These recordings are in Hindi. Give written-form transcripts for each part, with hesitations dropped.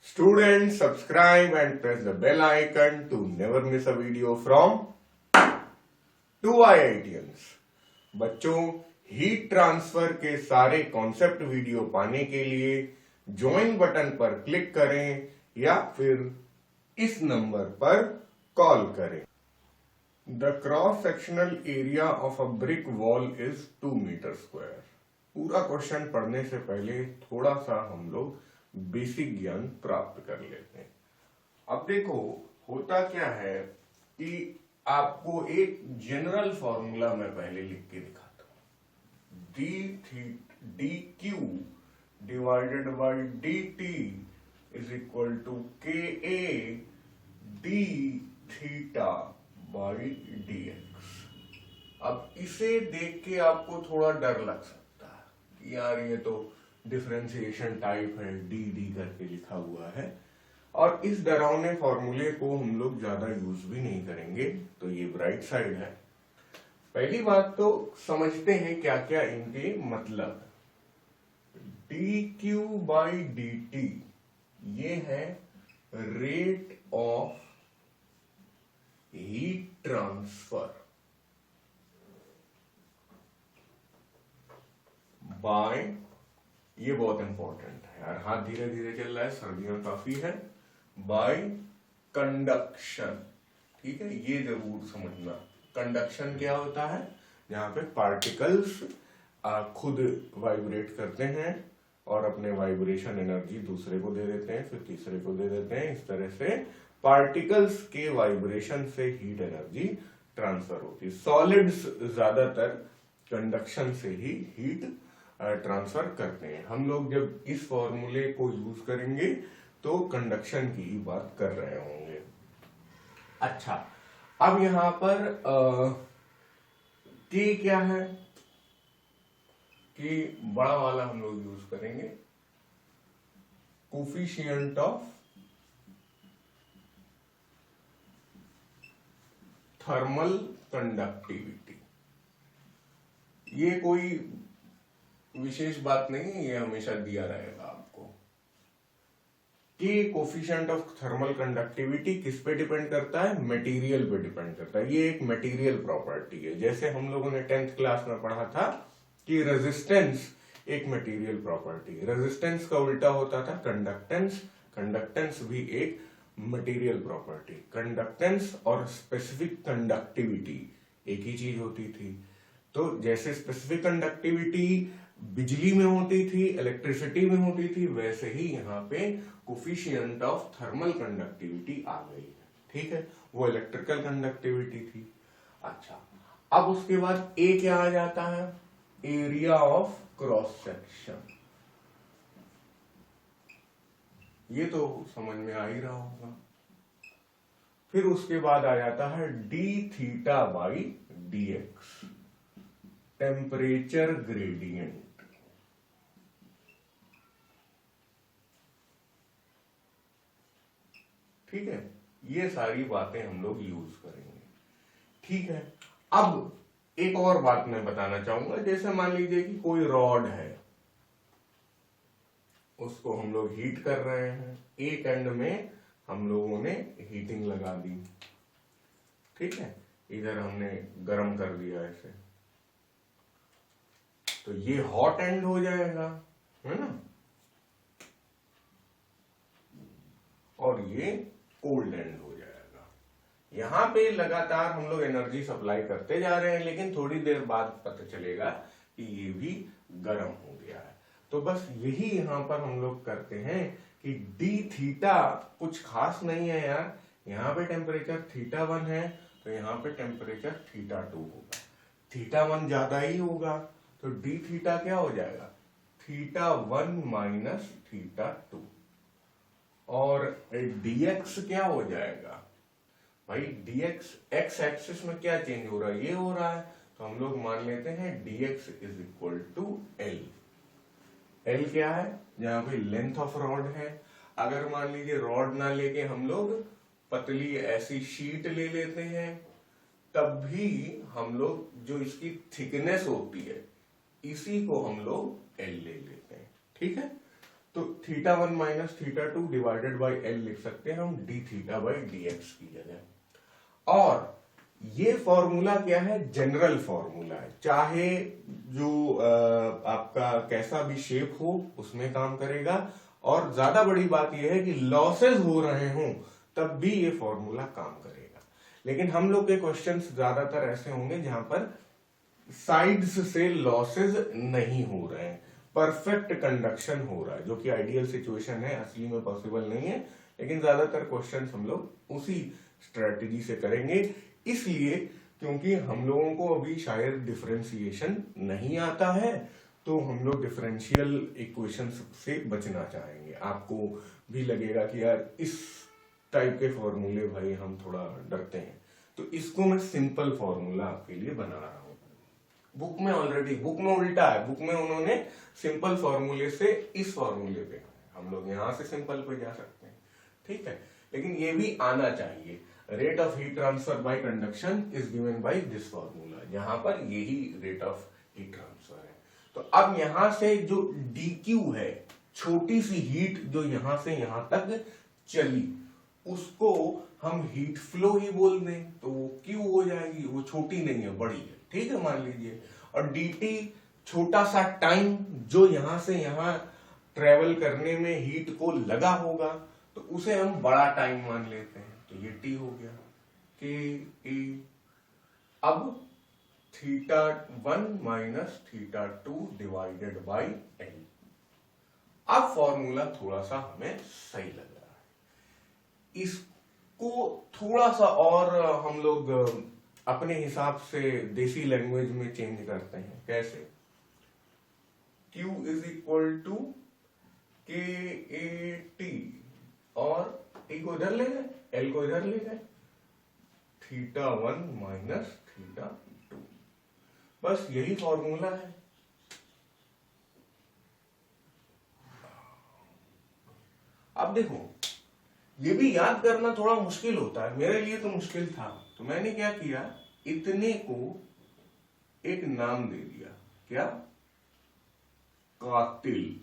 Students, subscribe and press the bell icon to never miss a video from 2IITians। बच्चों, हीट ट्रांसफर के सारे कॉन्सेप्ट वीडियो पाने के लिए ज्वाइन बटन पर क्लिक करें या फिर इस नंबर पर कॉल करें। The cross sectional area of a brick wall is 2 metre square. पूरा क्वेश्चन पढ़ने से पहले थोड़ा सा हम लोग बेसिक ज्ञान प्राप्त कर लेते हैं। अब देखो, होता क्या है कि आपको एक जनरल फॉर्मूला मैं पहले लिख के दिखाता हूं। D Q divided by D T is equal to K A D theta by D X. अब इसे देख के आपको थोड़ा डर लग सकता है कि यार ये तो डिफरेंशिएशन टाइप है, डी डी करके लिखा हुआ है, और इस डरावने फॉर्मूले को हम लोग ज्यादा यूज भी नहीं करेंगे, तो ये राइट साइड है। पहली बात तो समझते हैं क्या क्या इनके मतलब। D Q by D T ये है rate of heat transfer by, ये बहुत इंपॉर्टेंट है यार, हाथ धीरे धीरे चल रहा है, सर्दियां काफी है, बाय कंडक्शन। ठीक है, ये जरूर समझना। कंडक्शन क्या होता है? जहां पे पार्टिकल्स खुद वाइब्रेट करते हैं और अपने वाइब्रेशन एनर्जी दूसरे को दे देते हैं, फिर तीसरे को दे देते हैं। इस तरह से पार्टिकल्स के वाइब्रेशन से हीट एनर्जी ट्रांसफर होती है। सॉलिड्स ज्यादातर कंडक्शन से ही हीट ट्रांसफर करते हैं। हम लोग जब इस फॉर्मूले को यूज करेंगे तो कंडक्शन की ही बात कर रहे होंगे। अच्छा, अब यहां पर के क्या है कि बड़ा वाला हम लोग यूज करेंगे, कोफिशिएंट ऑफ थर्मल कंडक्टिविटी। ये कोई विशेष बात नहीं है, ये हमेशा दिया रहेगा आपको कि कोफिशिएंट ऑफ थर्मल कंडक्टिविटी किस पे डिपेंड करता है? मटेरियल पे डिपेंड करता है। ये एक मटेरियल प्रॉपर्टी है। जैसे हम लोगों ने 10th क्लास में पढ़ा था कि रेजिस्टेंस एक मटेरियल प्रॉपर्टी है। रेजिस्टेंस का उल्टा होता था कंडक्टेंस। कंडक्टेंस भी एक मटेरियल प्रॉपर्टी। कंडक्टेंस और स्पेसिफिक कंडक्टिविटी एक ही चीज होती थी। तो जैसे स्पेसिफिक कंडक्टिविटी बिजली में होती थी, इलेक्ट्रिसिटी में होती थी, वैसे ही यहाँ पे कोफिशिएंट ऑफ थर्मल कंडक्टिविटी आ गई है। ठीक है, वो इलेक्ट्रिकल कंडक्टिविटी थी। अच्छा, अब उसके बाद ए क्या आ जाता है? Area of cross section. ये तो समझ में आ ही रहा होगा। फिर उसके बाद आ जाता है D theta by D x, temperature gradient. ठीक है, ये सारी बातें हम लोग यूज करेंगे। ठीक है, अब एक और बात मैं बताना चाहूंगा। जैसे मान लीजिए कि कोई रॉड है, उसको हम लोग हीट कर रहे हैं। एक एंड में हम लोगों ने हीटिंग लगा दी, ठीक है, इधर हमने गर्म कर दिया ऐसे, तो ये हॉट एंड हो जाएगा, है ना, और ये कोल्ड एंड हो जाएगा। यहां पे लगातार हम लोग एनर्जी सप्लाई करते जा रहे हैं, लेकिन थोड़ी देर बाद पता चलेगा कि ये भी गर्म हो गया है। तो बस यही यहां पर हम लोग करते हैं कि डी थीटा कुछ खास नहीं है यार। यहाँ पे टेम्परेचर θ1 है, तो यहाँ पे टेम्परेचर θ2 होगा। θ1 ज्यादा ही होगा, तो डी थीटा क्या हो जाएगा? θ1 माइनस θ2। और dx क्या हो जाएगा भाई? dx x एक्सिस में क्या चेंज हो रहा है? ये हो रहा है, तो हम लोग मान लेते हैं dx is equal to l। l क्या है? जहां पे लेंथ ऑफ रॉड है। अगर मान लीजिए रॉड ना लेके हम लोग पतली ऐसी शीट ले लेते हैं, तब भी हम लोग जो इसकी थिकनेस होती है, इसी को हम लोग l ले लेते हैं। ठीक है, तो θ1 माइनस θ2 डिवाइडेड बाई L लिख सकते हैं हम d थीटा बाई dx की जगह। और ये फॉर्मूला क्या है, जनरल फॉर्मूला है, चाहे जो आपका कैसा भी शेप हो उसमें काम करेगा। और ज्यादा बड़ी बात यह है कि लॉसेस हो रहे हों तब भी ये फॉर्मूला काम करेगा। लेकिन हम लोग के क्वेश्चंस ज्यादातर ऐसे होंगे जहां पर साइड्स से लॉसेस नहीं हो रहे हैं, परफेक्ट कंडक्शन हो रहा है, जो कि आइडियल सिचुएशन है, असली में पॉसिबल नहीं है। लेकिन ज्यादातर क्वेश्चंस हम लोग उसी स्ट्रेटेजी से करेंगे, इसलिए क्योंकि हम लोगों को अभी शायद डिफरेंशिएशन नहीं आता है, तो हम लोग डिफरेंशियल इक्वेशंस से बचना चाहेंगे। आपको भी लगेगा कि यार इस टाइप के फॉर्मूले भाई हम थोड़ा डरते हैं, तो इसको मैं सिंपल फॉर्मूला आपके लिए बना रहा हूं। बुक में ऑलरेडी, बुक में उल्टा है, बुक में उन्होंने सिंपल फॉर्मूले से इस फॉर्मूले पे, हम लोग यहां से सिंपल पे जा सकते हैं, ठीक है। लेकिन ये भी आना चाहिए, rate of heat transfer by conduction is given by this formula, जहां पर यही रेट ऑफ हीट ट्रांसफर है। तो अब यहां से जो dq है, छोटी सी हीट जो यहां से यहां तक चली, उसको हम हीट फ्लो ही बोल दें, तो वो q हो जाएगी, वो छोटी नहीं है, बड़ी है, ठीक है, मान लीजिए। और dt छोटा सा टाइम जो यहां से यहां ट्रेवल करने में हीट को लगा होगा, तो उसे हम बड़ा टाइम मान लेते हैं, तो ये t हो गया k a। अब θ1 माइनस θ2 डिवाइडेड बाई L। अब फॉर्मूला थोड़ा सा हमें सही लग रहा है, इसको थोड़ा सा और हम लोग अपने हिसाब से देसी लैंग्वेज में चेंज करते हैं। कैसे? Q is equal to K A T, और T को इधर ले गए, L को इधर ले गए, θ1 माइनस θ2, बस यही फॉर्मूला है। अब देखो, ये भी याद करना थोड़ा मुश्किल होता है, मेरे लिए तो मुश्किल था, तो मैंने क्या किया, इतने को एक नाम दे दिया, क्या? कातिल।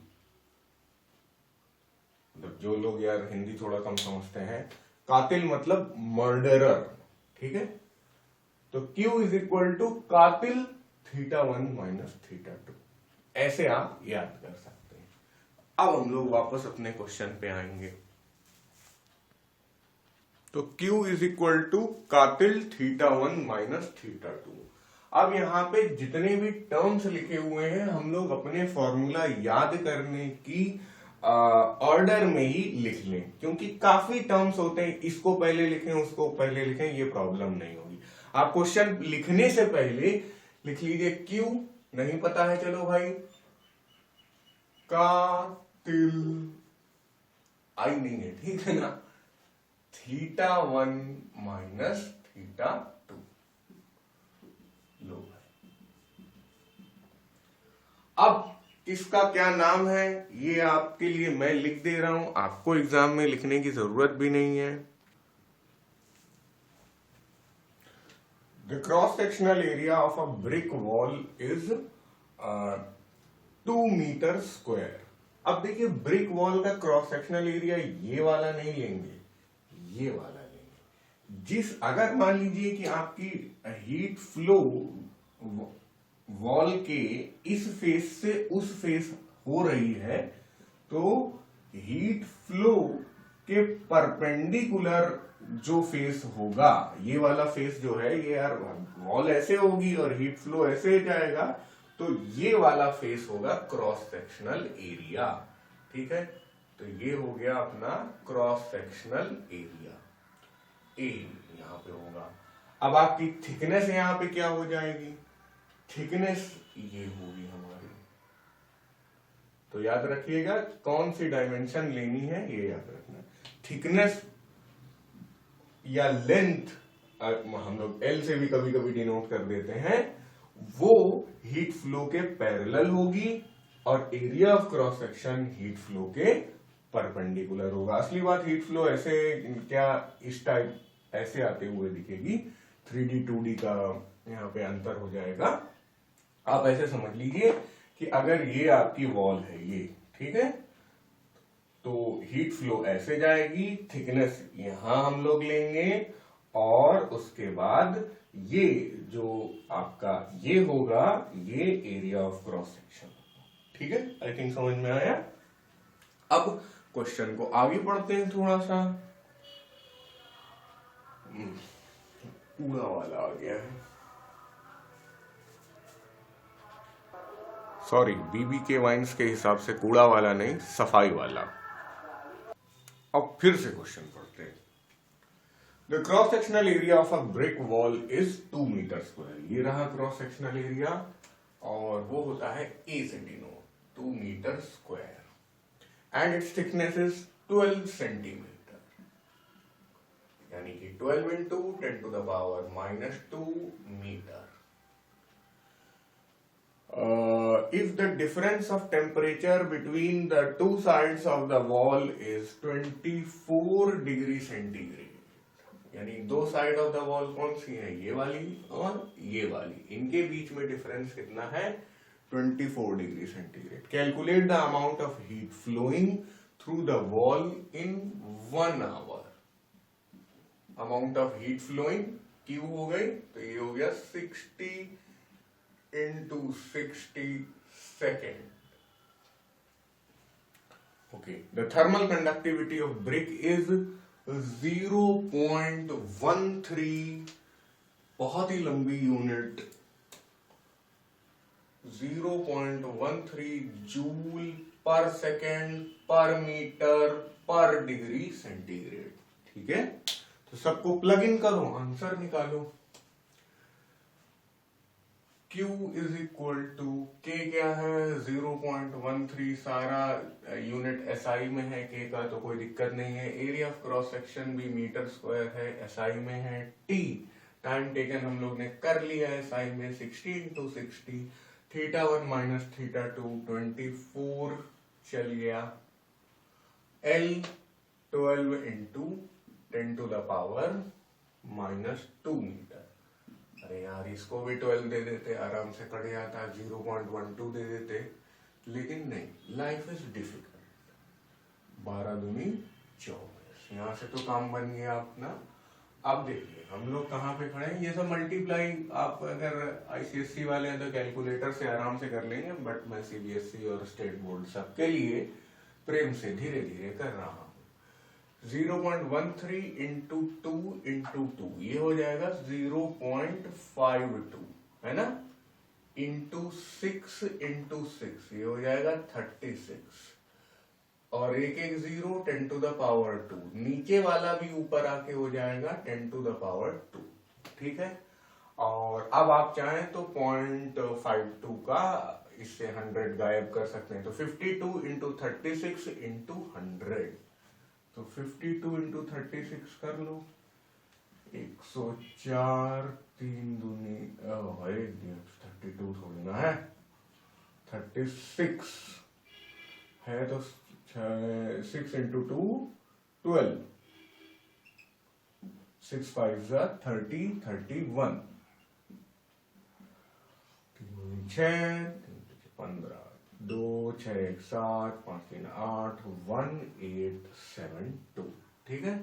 मतलब जो लोग यार हिंदी थोड़ा कम समझते हैं, कातिल मतलब मर्डरर, ठीक है। तो Q इज इक्वल टू कातिल θ1 माइनस θ2, ऐसे आप याद कर सकते हैं। अब हम लोग वापस अपने क्वेश्चन पे आएंगे। तो Q इज इक्वल टू कातिल θ1 माइनस θ2। अब यहाँ पे जितने भी टर्म्स लिखे हुए हैं, हम लोग अपने फॉर्मूला याद करने की ऑर्डर में ही लिख लें, क्योंकि काफी टर्म्स होते हैं, इसको पहले लिखें उसको पहले लिखें, ये प्रॉब्लम नहीं होगी। आप क्वेश्चन लिखने से पहले लिख लीजिए Q, नहीं पता है, चलो भाई, कातिल, आई नहीं है, ठीक है ना, θ1 माइनस θ2, लो भाई। अब इसका क्या नाम है, ये आपके लिए मैं लिख दे रहा हूं, आपको एग्जाम में लिखने की जरूरत भी नहीं है। The cross-sectional area of a brick wall is 2 metre square. अब देखिए, ब्रिक वॉल का क्रॉस सेक्शनल एरिया ये वाला नहीं लेंगे, ये वाला लेंगे। अगर मान लीजिए कि आपकी हीट फ्लो वॉल के इस फेस से उस फेस हो रही है, तो हीट फ्लो के परपेंडिकुलर जो फेस होगा, ये वाला फेस जो है, ये यार वॉल ऐसे होगी और हीट फ्लो ऐसे जाएगा, तो ये वाला फेस होगा क्रॉस सेक्शनल एरिया, ठीक है। तो ये हो गया अपना क्रॉस सेक्शनल एरिया, ए यहां पे होगा। अब आपकी थिकनेस यहां पे क्या हो जाएगी, थिकनेस ये होगी हमारी। तो याद रखिएगा कौन सी डायमेंशन लेनी है, ये याद रखना। थिकनेस या लेंथ हम लोग L से भी कभी कभी डिनोट कर देते हैं, वो हीट फ्लो के पैरेलल होगी, और area of cross section heat flow के परपेंडिकुलर होगा। असली बात, हीट फ्लो ऐसे क्या इस टाइप ऐसे आते हुए दिखेगी, 3D 2D का यहाँ पे अंतर हो जाएगा। आप ऐसे समझ लीजिए कि अगर ये आपकी वॉल है, ये, ठीक है, तो हीट फ्लो ऐसे जाएगी, थिकनेस यहां हम लोग लेंगे और उसके बाद ये जो आपका ये होगा ये एरिया ऑफ क्रॉस सेक्शन। ठीक है, आई थिंक समझ में आया। अब क्वेश्चन को आगे पढ़ते हैं थोड़ा सा। कूड़ा वाला आ गया है, सॉरी, बीबी के वाइन्स के हिसाब से कूड़ा वाला नहीं, सफाई वाला। अब फिर से क्वेश्चन पढ़ते हैं। The cross sectional area of a brick wall is 2 metre square. ये रहा क्रॉस सेक्शनल एरिया और वो होता है ए सेंटीनो, 2 metre square, and its thickness is 12 centimetre, यानी कि 12 into 10 to the power -2 metre. If the difference of temperature between the two sides of the wall is 24 degree centigrade, यानी दो साइड ऑफ द वॉल कौन सी है, ये वाली और ये वाली, इनके बीच में डिफरेंस कितना है, 24 degree centigrade. Calculate the amount of heat flowing through the wall in 1 hour. Amount of heat flowing Q हो गई, तो ये हो गया 60 into 60 second. Okay, the thermal conductivity of brick is 0.13, बहुत ही लंबी यूनिट, 0.13 जूल पर सेकेंड पर मीटर पर डिग्री सेंटीग्रेड। ठीक है, तो सबको प्लग इन करो, आंसर निकालो। Q is equal to K क्या है, 0.13, सारा यूनिट SI में है K का, तो कोई दिक्कत नहीं है। एरिया ऑफ क्रॉस सेक्शन भी मीटर स्क्वायर है, SI में है। T टाइम टेकन हम लोग ने कर लिया है SI में, 60 into 60, θ1 minus θ2 24 चल गया। L 12 into 10 to the power -2 metre. अरे यार, इसको भी 12 दे देते, आराम से कट जाता, 0.12 दे देते, लेकिन नहीं, लाइफ इज डिफिकल्ट। 12 दूनी 24, यहां से तो काम बन गया अपना। अब देखिए हम लोग कहाँ पे खड़े हैं, ये सब मल्टीप्लाई आप अगर ICSE वाले हैं तो कैलकुलेटर से आराम से कर लेंगे, बट मैं CBSE और स्टेट बोर्ड सबके लिए प्रेम से धीरे धीरे कर रहा हूँ। 0.13 into 2 into 2, ये हो जाएगा 0.52, है ना, into 6 into 6, ये हो जाएगा 36, और एक एक 0 10 to the power 2, नीचे वाला भी ऊपर आके हो जाएगा 10 to the power 2। ठीक है, और अब आप चाहें तो 0.52 का इससे 100 गायब कर सकते हैं, तो 52 into 36 into 100, तो 52 into 36 कर लो, 104, 3 दूनी 32 थोड़ी ना है, 36 है, तो 6 into 2 12, 6 5 30, 31, 6 15, 2 6 1 7 5 3 8, 1872। ठीक है,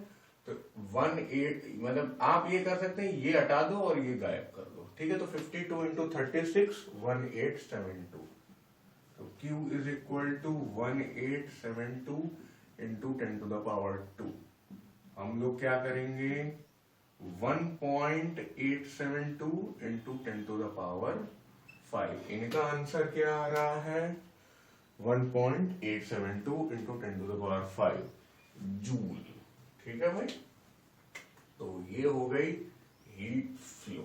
तो 18 मतलब आप ये कर सकते हैं, ये हटा दो और ये गायब कर दो। ठीक है, तो 52 into 36 1872, तो Q is equal to 1872 into 10 to the power 2। हम लोग क्या करेंगे, 1.872 into 10 to the power 5। इनका आंसर क्या आ रहा है, 1.872 into 10 to the power 5 joule. ठीक है भाई, तो ये हो गई हीट फ्लो।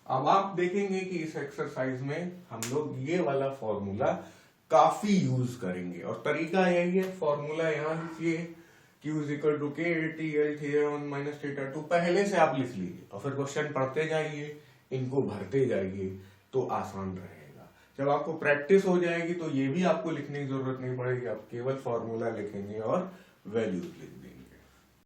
अब आप देखेंगे कि इस एक्सरसाइज में हम लोग ये वाला फॉर्मूला काफी यूज करेंगे, और तरीका यही है, फॉर्मूला यहां लिखिए, Q is equal to K TL θ1 minus θ2, पहले से आप लिख लीजिए और फिर क्वेश्चन पढ़ते जाइए, इनको भरते जाइए, तो आसान रहेगा। जब आपको प्रैक्टिस हो जाएगी तो ये भी आपको लिखने की जरूरत नहीं पड़ेगी, आप केवल फॉर्मूला लिखेंगे और वैल्यूज लिख देंगे।